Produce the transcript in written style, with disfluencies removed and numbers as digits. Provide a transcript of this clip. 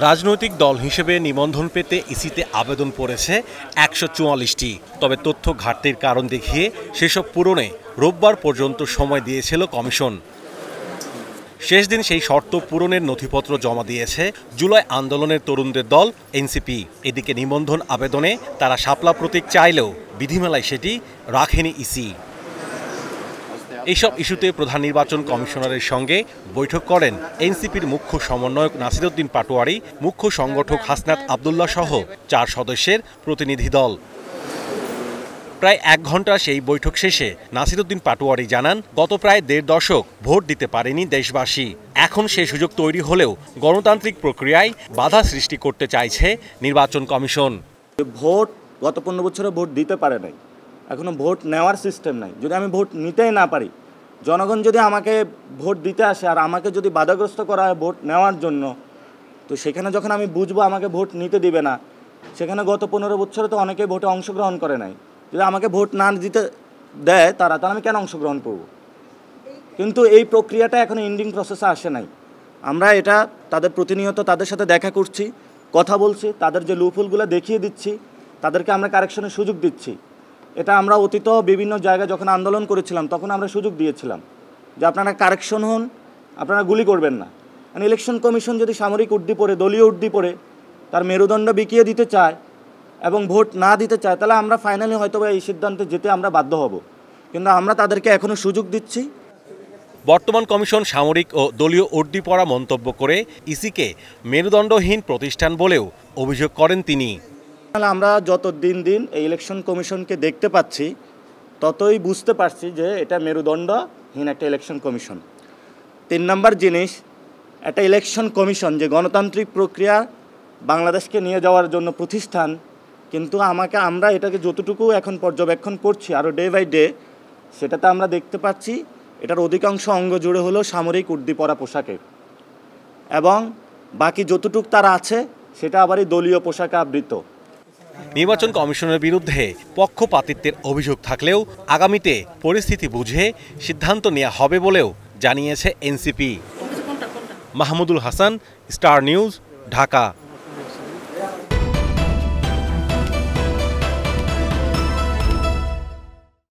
রাজনৈতিক দল হিসেবে নিবন্ধন পেতে ইসিতে আবেদন পড়েছে ১৪৪টি। তবে তথ্য ঘাটতির কারণ দেখিয়ে সেসব পূরণে রোববার পর্যন্ত সময় দিয়েছিল কমিশন। শেষ দিন সেই শর্ত পূরণের নথিপত্র জমা দিয়েছে জুলাই আন্দোলনের তরুণদের দল এনসিপি। এদিকে নিবন্ধন আবেদনে তারা শাপলা প্রতীক চাইলেও বিধিমালায় সেটি রাখেনি ইসি। এইসব ইস্যুতে প্রধান নির্বাচন কমিশনারের সঙ্গে বৈঠক করেন এনসিপির মুখ্য সমন্বয়ক নাসিরউদ্দিন পাটোয়ারি, মুখ্য সংগঠক হাসনাত আবদুল্লাহ সহ ৪ সদস্যের প্রতিনিধি দল। প্রায় ১ ঘণ্টার সেই বৈঠক শেষে নাসিরউদ্দিন পাটোয়ারি জানান, গত প্রায় ১.৫ দশক ভোট দিতে পারেনি দেশবাসী। এখন সে সুযোগ তৈরি হলেও গণতান্ত্রিক প্রক্রিয়ায় বাধা সৃষ্টি করতে চাইছে নির্বাচন কমিশন। ভোট গত ১৫ বছরে ভোট দিতে পারে নাই, এখনো ভোট নেওয়ার সিস্টেম নাই। যদি আমি ভোট নিতেই না পারি, জনগণ যদি আমাকে ভোট দিতে আসে আর আমাকে যদি বাধাগ্রস্ত করা হয় ভোট নেওয়ার জন্য, তো সেখানে যখন আমি বুঝবো আমাকে ভোট নিতে দিবে না, সেখানে গত ১৫ বছরে তো অনেকেই ভোটে অংশগ্রহণ করে নাই। যদি আমাকে ভোট না দিতে দেয় তাহলে আমি কেন অংশগ্রহণ করব? কিন্তু এই প্রক্রিয়াটা এখনো এন্ডিং প্রসেসে আসে নাই। আমরা এটা তাদের প্রতিনিয়ত তাদের সাথে দেখা করছি, কথা বলছি, তাদের যে লুপহোলগুলো দেখিয়ে দিচ্ছি, তাদেরকে আমরা কারেকশনের সুযোগ দিচ্ছি। এটা আমরা অতীত বিভিন্ন জায়গায় যখন আন্দোলন করেছিলাম তখন আমরা সুযোগ দিয়েছিলাম যে আপনারা কারেকশন হন, আপনারা গুলি করবেন না। ইলেকশন কমিশন যদি সামরিক উর্দি পড়ে, দলীয় উর্দি পড়ে তার মেরুদণ্ড বিকিয়ে দিতে চায় এবং ভোট না দিতে চায়, তাহলে আমরা ফাইনালি হয়তো এই সিদ্ধান্তে যেতে আমরা বাধ্য হব। কিন্তু আমরা তাদেরকে এখনও সুযোগ দিচ্ছি। বর্তমান কমিশন সামরিক ও দলীয় উর্দি পড়া মন্তব্য করে ইসিকে মেরুদণ্ডহীন প্রতিষ্ঠান বলেও অভিযোগ করেন তিনি। আমরা যত দিন দিন এই ইলেকশন কমিশনকে দেখতে পাচ্ছি ততই বুঝতে পারছি যে এটা মেরুদণ্ডহীন একটা ইলেকশন কমিশন। ৩ নম্বর জিনিস, একটা ইলেকশন কমিশন যে গণতান্ত্রিক প্রক্রিয়া বাংলাদেশকে নিয়ে যাওয়ার জন্য প্রতিষ্ঠান, কিন্তু আমরা এটাকে যতটুকু এখন পর্যবেক্ষণ করছি আরও ডে বাই ডে, সেটাতে আমরা দেখতে পাচ্ছি এটার অধিকাংশ অঙ্গ জুড়ে হলো সামরিক উর্দি পরা পোশাকে, এবং বাকি যতটুকু তারা আছে সেটা আবার এই দলীয় পোশাকে আবৃত। নির্বাচন কমিশনের বিরুদ্ধে পক্ষপাতিত্বের অভিযোগ থাকলেও আগামীতে পরিস্থিতি বুঝে সিদ্ধান্ত নেওয়া হবে বলেও জানিয়েছে NCP. Mahmudul Hasan, star news, Dhaka.